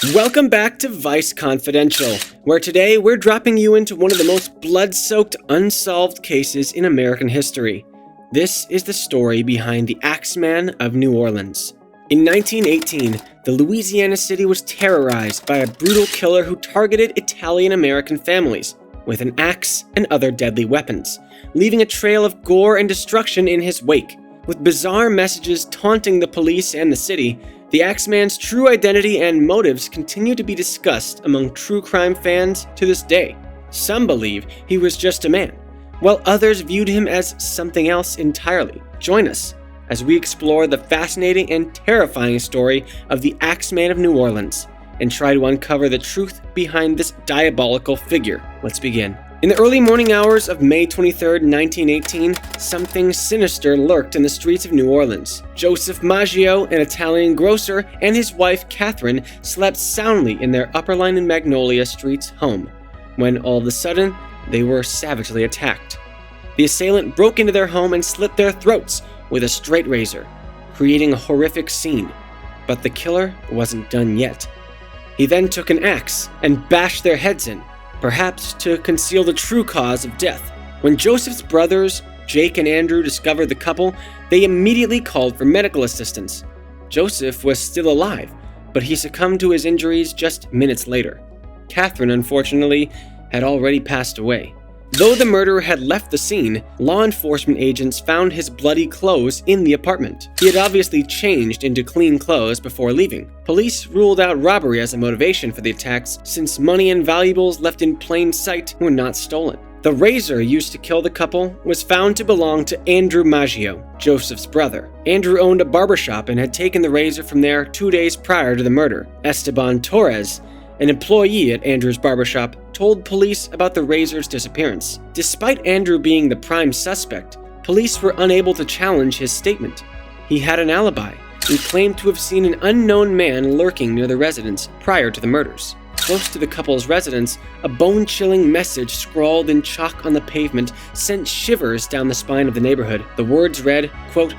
Welcome back to Vice Confidential, where today we're dropping you into one of the most blood-soaked unsolved cases in American history. This is the story behind the Axeman of New Orleans. In 1918, the Louisiana city was terrorized by a brutal killer who targeted Italian-American families with an axe and other deadly weapons, leaving a trail of gore and destruction in his wake. With bizarre messages taunting the police and the city, the Axeman's true identity and motives continue to be discussed among true crime fans to this day. Some believe he was just a man, while others viewed him as something else entirely. Join us as we explore the fascinating and terrifying story of the Axeman of New Orleans and try to uncover the truth behind this diabolical figure. Let's begin. In the early morning hours of May 23, 1918, something sinister lurked in the streets of New Orleans. Joseph Maggio, an Italian grocer, and his wife Catherine slept soundly in their Upper Line and Magnolia Streets home, when all of a sudden, they were savagely attacked. The assailant broke into their home and slit their throats with a straight razor, creating a horrific scene. But the killer wasn't done yet. He then took an axe and bashed their heads in, perhaps to conceal the true cause of death. When Joseph's brothers, Jake and Andrew, discovered the couple, they immediately called for medical assistance. Joseph was still alive, but he succumbed to his injuries just minutes later. Catherine, unfortunately, had already passed away. Though the murderer had left the scene, law enforcement agents found his bloody clothes in the apartment. He had obviously changed into clean clothes before leaving. Police ruled out robbery as a motivation for the attacks, since money and valuables left in plain sight were not stolen. The razor used to kill the couple was found to belong to Andrew Maggio, Joseph's brother. Andrew owned a barbershop and had taken the razor from there 2 days prior to the murder. Esteban Torres, an employee at Andrew's barbershop, told police about the razor's disappearance. Despite Andrew being the prime suspect, police were unable to challenge his statement. He had an alibi and claimed to have seen an unknown man lurking near the residence prior to the murders. Close to the couple's residence, a bone-chilling message scrawled in chalk on the pavement sent shivers down the spine of the neighborhood. The words read, quote,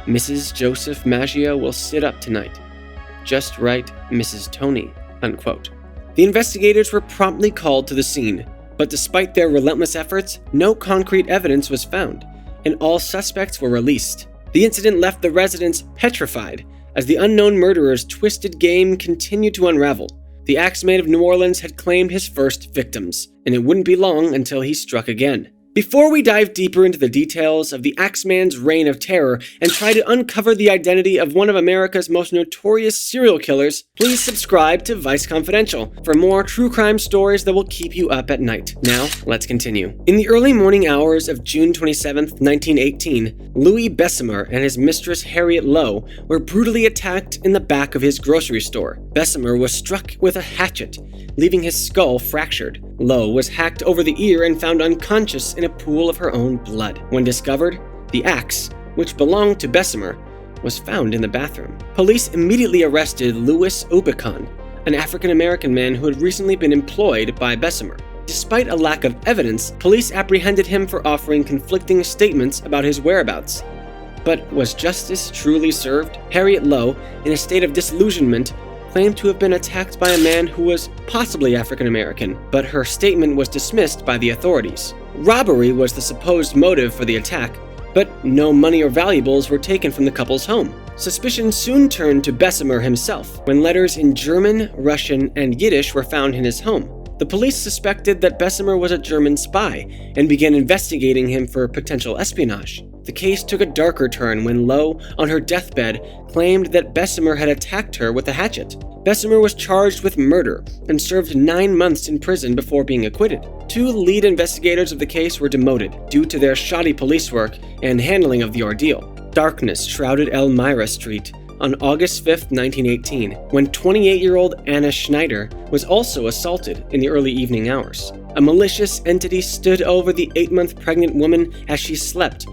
"Mrs. Joseph Maggio will sit up tonight. Just write Mrs. Tony," unquote. The investigators were promptly called to the scene, but despite their relentless efforts, no concrete evidence was found, and all suspects were released. The incident left the residents petrified as the unknown murderer's twisted game continued to unravel. The Axeman of New Orleans had claimed his first victims, and it wouldn't be long until he struck again. Before we dive deeper into the details of the Axeman's reign of terror and try to uncover the identity of one of America's most notorious serial killers, please subscribe to Vice Confidential for more true crime stories that will keep you up at night. Now, let's continue. In the early morning hours of June 27, 1918, Louis Bessemer and his mistress Harriet Lowe were brutally attacked in the back of his grocery store. Bessemer was struck with a hatchet, leaving his skull fractured. Lowe was hacked over the ear and found unconscious in a pool of her own blood. When discovered, the axe, which belonged to Bessemer, was found in the bathroom. Police immediately arrested Louis Ubicon, an African-American man who had recently been employed by Bessemer. Despite a lack of evidence, police apprehended him for offering conflicting statements about his whereabouts. But was justice truly served? Harriet Lowe, in a state of disillusionment, claimed to have been attacked by a man who was possibly African-American, but her statement was dismissed by the authorities. Robbery was the supposed motive for the attack, but no money or valuables were taken from the couple's home. Suspicion soon turned to Bessemer himself, when letters in German, Russian, and Yiddish were found in his home. The police suspected that Bessemer was a German spy and began investigating him for potential espionage. The case took a darker turn when Lowe, on her deathbed, claimed that Bessemer had attacked her with a hatchet. Bessemer was charged with murder and served 9 months in prison before being acquitted. 2 lead investigators of the case were demoted due to their shoddy police work and handling of the ordeal. Darkness shrouded Elmira Street on August 5, 1918, when 28-year-old Anna Schneider was also assaulted in the early evening hours. A malicious entity stood over the 8-month pregnant woman as she slept,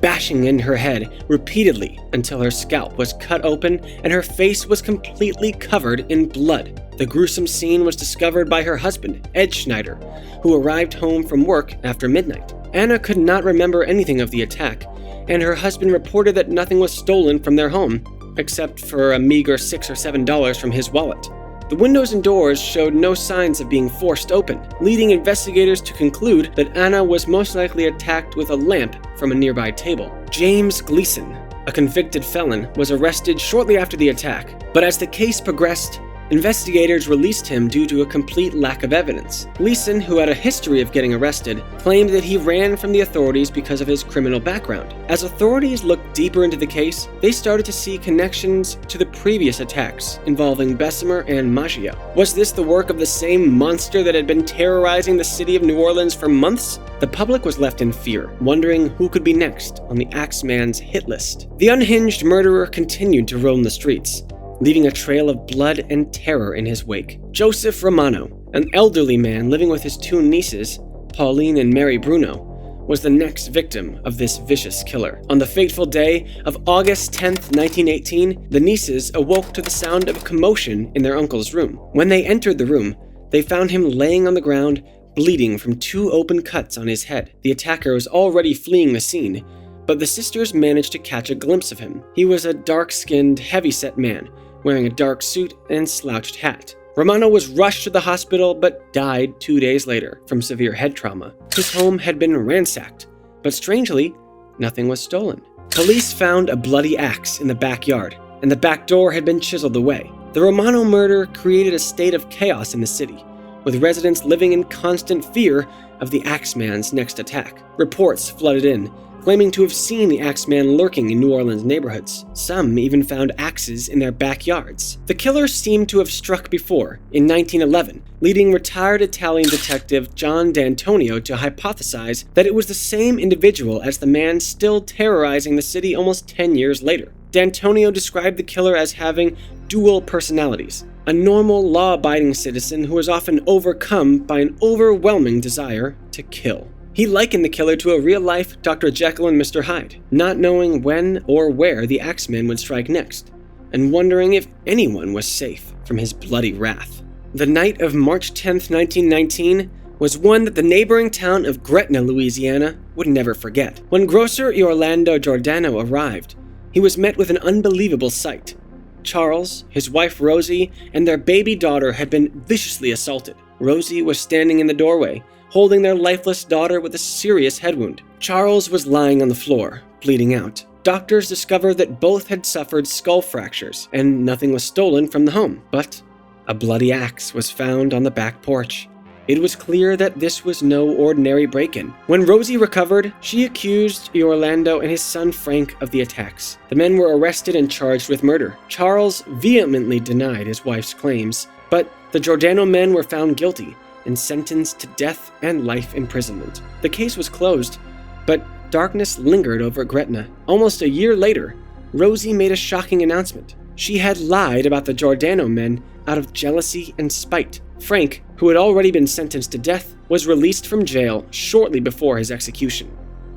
bashing in her head repeatedly until her scalp was cut open and her face was completely covered in blood. The gruesome scene was discovered by her husband, Ed Schneider, who arrived home from work after midnight. Anna could not remember anything of the attack, and her husband reported that nothing was stolen from their home, except for a meager $6 or $7 from his wallet. The windows and doors showed no signs of being forced open, leading investigators to conclude that Anna was most likely attacked with a lamp from a nearby table. James Gleason, a convicted felon, was arrested shortly after the attack, but as the case progressed, investigators released him due to a complete lack of evidence. Gleason, who had a history of getting arrested, claimed that he ran from the authorities because of his criminal background. As authorities looked deeper into the case, they started to see connections to the previous attacks involving Bessemer and Maggio. Was this the work of the same monster that had been terrorizing the city of New Orleans for months? The public was left in fear, wondering who could be next on the Axeman's hit list. The unhinged murderer continued to roam the streets, leaving a trail of blood and terror in his wake. Joseph Romano, an elderly man living with his two nieces, Pauline and Mary Bruno, was the next victim of this vicious killer. On the fateful day of August 10th, 1918, the nieces awoke to the sound of a commotion in their uncle's room. When they entered the room, they found him laying on the ground, bleeding from 2 open cuts on his head. The attacker was already fleeing the scene, but the sisters managed to catch a glimpse of him. He was a dark-skinned, heavy-set man, wearing a dark suit and slouched hat. Romano was rushed to the hospital but died 2 days later from severe head trauma. His home had been ransacked, but strangely, nothing was stolen. Police found a bloody axe in the backyard, and the back door had been chiseled away. The Romano murder created a state of chaos in the city, with residents living in constant fear of the Axeman's next attack. Reports flooded in, claiming to have seen the Axeman lurking in New Orleans neighborhoods. Some even found axes in their backyards. The killer seemed to have struck before, in 1911, leading retired Italian detective John D'Antonio to hypothesize that it was the same individual as the man still terrorizing the city almost 10 years later. D'Antonio described the killer as having dual personalities, a normal, law-abiding citizen who was often overcome by an overwhelming desire to kill. He likened the killer to a real-life Dr. Jekyll and Mr. Hyde, not knowing when or where the Axeman would strike next, and wondering if anyone was safe from his bloody wrath. The night of March 10th, 1919, was one that the neighboring town of Gretna, Louisiana, would never forget. When grocer Orlando Giordano arrived, he was met with an unbelievable sight. Charles, his wife Rosie, and their baby daughter had been viciously assaulted. Rosie was standing in the doorway, holding their lifeless daughter with a serious head wound. Charles was lying on the floor, bleeding out. Doctors discovered that both had suffered skull fractures, and nothing was stolen from the home. But a bloody axe was found on the back porch. It was clear that this was no ordinary break-in. When Rosie recovered, she accused Orlando and his son Frank of the attacks. The men were arrested and charged with murder. Charles vehemently denied his wife's claims, but the Giordano men were found guilty and sentenced to death and life imprisonment. The case was closed, but darkness lingered over Gretna. Almost a year later, Rosie made a shocking announcement. She had lied about the Giordano men out of jealousy and spite. Frank, who had already been sentenced to death, was released from jail shortly before his execution.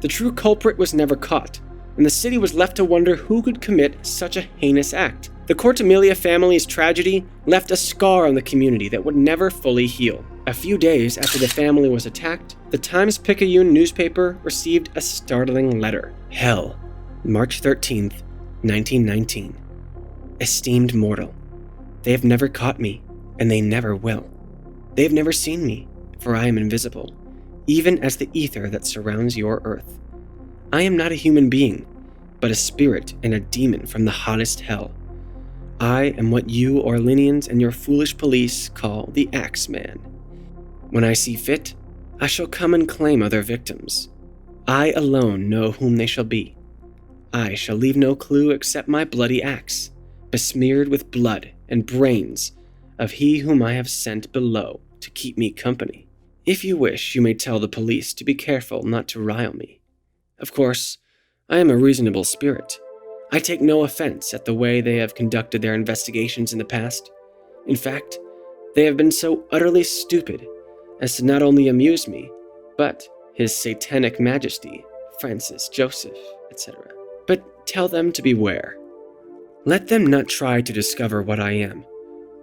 The true culprit was never caught, and the city was left to wonder who could commit such a heinous act. The Cortamilia family's tragedy left a scar on the community that would never fully heal. A few days after the family was attacked, the Times-Picayune newspaper received a startling letter. Hell, March 13th, 1919. Esteemed mortal, they have never caught me, and they never will. They have never seen me, for I am invisible, even as the ether that surrounds your earth. I am not a human being, but a spirit and a demon from the hottest hell. I am what you Orleanians and your foolish police call the Axeman. When I see fit, I shall come and claim other victims. I alone know whom they shall be. I shall leave no clue except my bloody axe, besmeared with blood and brains of he whom I have sent below to keep me company. If you wish, you may tell the police to be careful not to rile me. Of course, I am a reasonable spirit. I take no offense at the way they have conducted their investigations in the past. In fact, they have been so utterly stupid as to not only amuse me, but His Satanic Majesty, Francis Joseph, etc. But tell them to beware. Let them not try to discover what I am,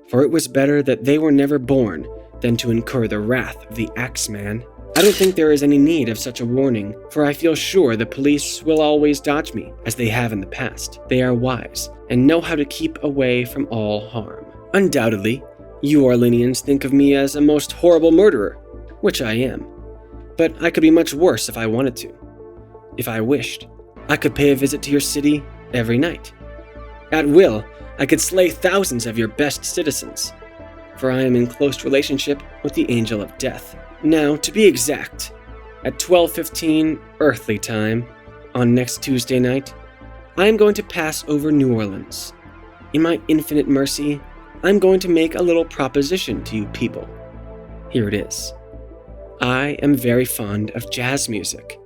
for it was better that they were never born than to incur the wrath of the Axeman. I don't think there is any need of such a warning, for I feel sure the police will always dodge me, as they have in the past. They are wise, and know how to keep away from all harm. Undoubtedly, You Orleanians think of me as a most horrible murderer, which I am. But I could be much worse if I wanted to. If I wished, I could pay a visit to your city every night. At will, I could slay thousands of your best citizens, for I am in close relationship with the Angel of Death. Now, to be exact, at 12:15 earthly time, on next Tuesday night, I am going to pass over New Orleans. In my infinite mercy, I'm going to make a little proposition to you people. Here it is. I am very fond of jazz music,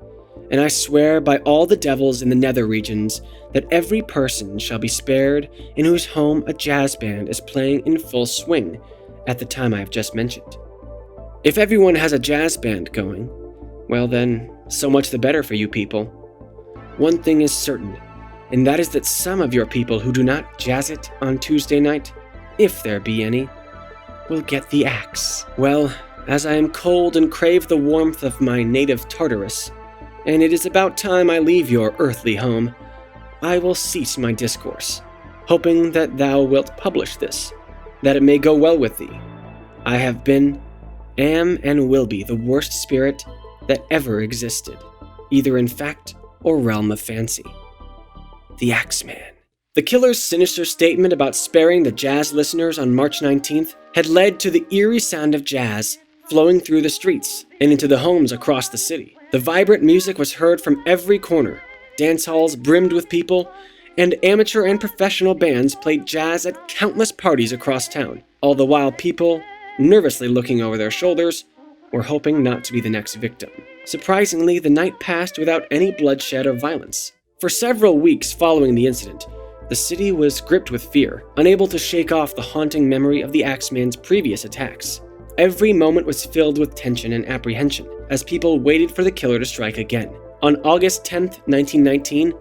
and I swear by all the devils in the nether regions that every person shall be spared in whose home a jazz band is playing in full swing at the time I have just mentioned. If everyone has a jazz band going, well then, so much the better for you people. One thing is certain, and that is that some of your people who do not jazz it on Tuesday night, if there be any, will get the axe. Well, as I am cold and crave the warmth of my native Tartarus, and it is about time I leave your earthly home, I will cease my discourse, hoping that thou wilt publish this, that it may go well with thee. I have been, am, and will be the worst spirit that ever existed, either in fact or realm of fancy. The Axeman. The killer's sinister statement about sparing the jazz listeners on March 19th had led to the eerie sound of jazz flowing through the streets and into the homes across the city. The vibrant music was heard from every corner. Dance halls brimmed with people, and amateur and professional bands played jazz at countless parties across town, all the while people, nervously looking over their shoulders, were hoping not to be the next victim. Surprisingly, the night passed without any bloodshed or violence. For several weeks following the incident, the city was gripped with fear, unable to shake off the haunting memory of the Axeman's previous attacks. Every moment was filled with tension and apprehension as people waited for the killer to strike again. On August 10th, 1919,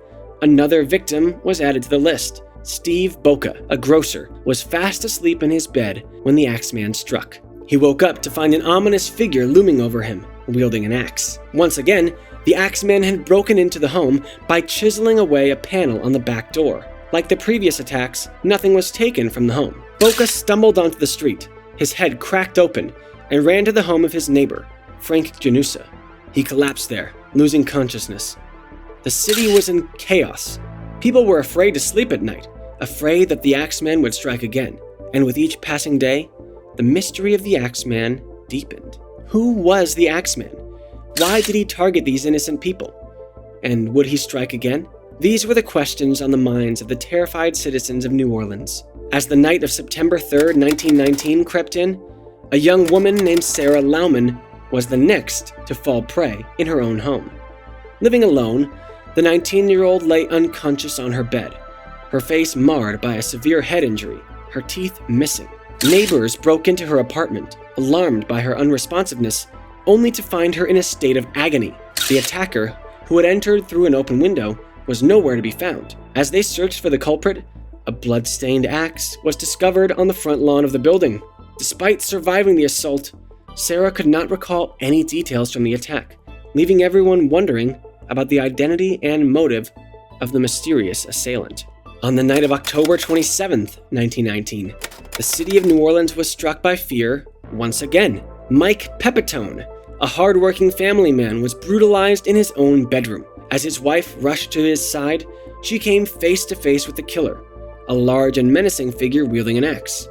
another victim was added to the list. Steve Boca, a grocer, was fast asleep in his bed when the Axeman struck. He woke up to find an ominous figure looming over him, wielding an axe. Once again, the Axeman had broken into the home by chiseling away a panel on the back door. Like the previous attacks, nothing was taken from the home. Boca stumbled onto the street, his head cracked open, and ran to the home of his neighbor, Frank Janusa. He collapsed there, losing consciousness. The city was in chaos. People were afraid to sleep at night, afraid that the Axeman would strike again. And with each passing day, the mystery of the Axeman deepened. Who was the Axeman? Why did he target these innocent people? And would he strike again? These were the questions on the minds of the terrified citizens of New Orleans. As the night of September 3rd, 1919 crept in, a young woman named Sarah Lauman was the next to fall prey in her own home. Living alone, the 19-year-old lay unconscious on her bed, her face marred by a severe head injury, her teeth missing. Neighbors broke into her apartment, alarmed by her unresponsiveness, only to find her in a state of agony. The attacker, who had entered through an open window, was nowhere to be found. As they searched for the culprit, a blood-stained axe was discovered on the front lawn of the building. Despite surviving the assault, Sarah could not recall any details from the attack, leaving everyone wondering about the identity and motive of the mysterious assailant. On the night of October 27th, 1919, the city of New Orleans was struck by fear once again. Mike Pepitone, a hard-working family man, was brutalized in his own bedroom. As his wife rushed to his side, she came face to face with the killer, a large and menacing figure wielding an axe.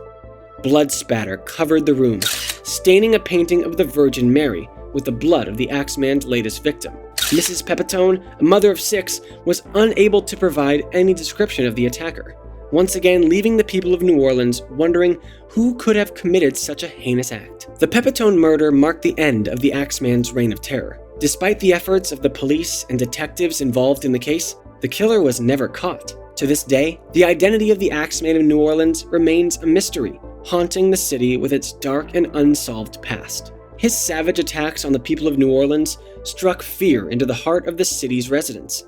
Blood spatter covered the room, staining a painting of the Virgin Mary with the blood of the Axeman's latest victim. Mrs. Pepitone, a mother of 6, was unable to provide any description of the attacker, once again leaving the people of New Orleans wondering who could have committed such a heinous act. The Pepitone murder marked the end of the Axeman's reign of terror. Despite the efforts of the police and detectives involved in the case, the killer was never caught. To this day, the identity of the Axeman of New Orleans remains a mystery, haunting the city with its dark and unsolved past. His savage attacks on the people of New Orleans struck fear into the heart of the city's residents,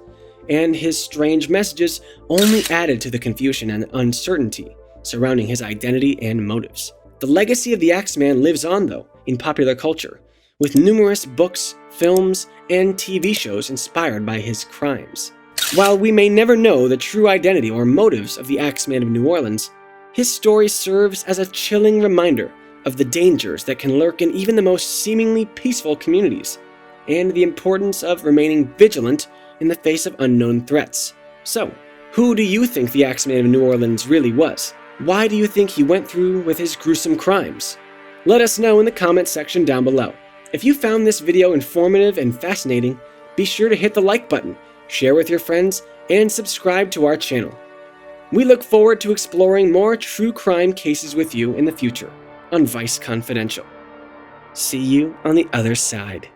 and his strange messages only added to the confusion and uncertainty surrounding his identity and motives. The legacy of the Axeman lives on, though, in popular culture, with numerous books, films, and TV shows inspired by his crimes. While we may never know the true identity or motives of the Axeman of New Orleans, His story serves as a chilling reminder of the dangers that can lurk in even the most seemingly peaceful communities, and the importance of remaining vigilant in the face of unknown threats. So, who do you think the Axeman of New Orleans really was? Why do you think he went through with his gruesome crimes? Let us know in the comments section down below. If you found this video informative and fascinating, be sure to hit the like button, share with your friends, and subscribe to our channel. We look forward to exploring more true crime cases with you in the future on Vice Confidential. See you on the other side.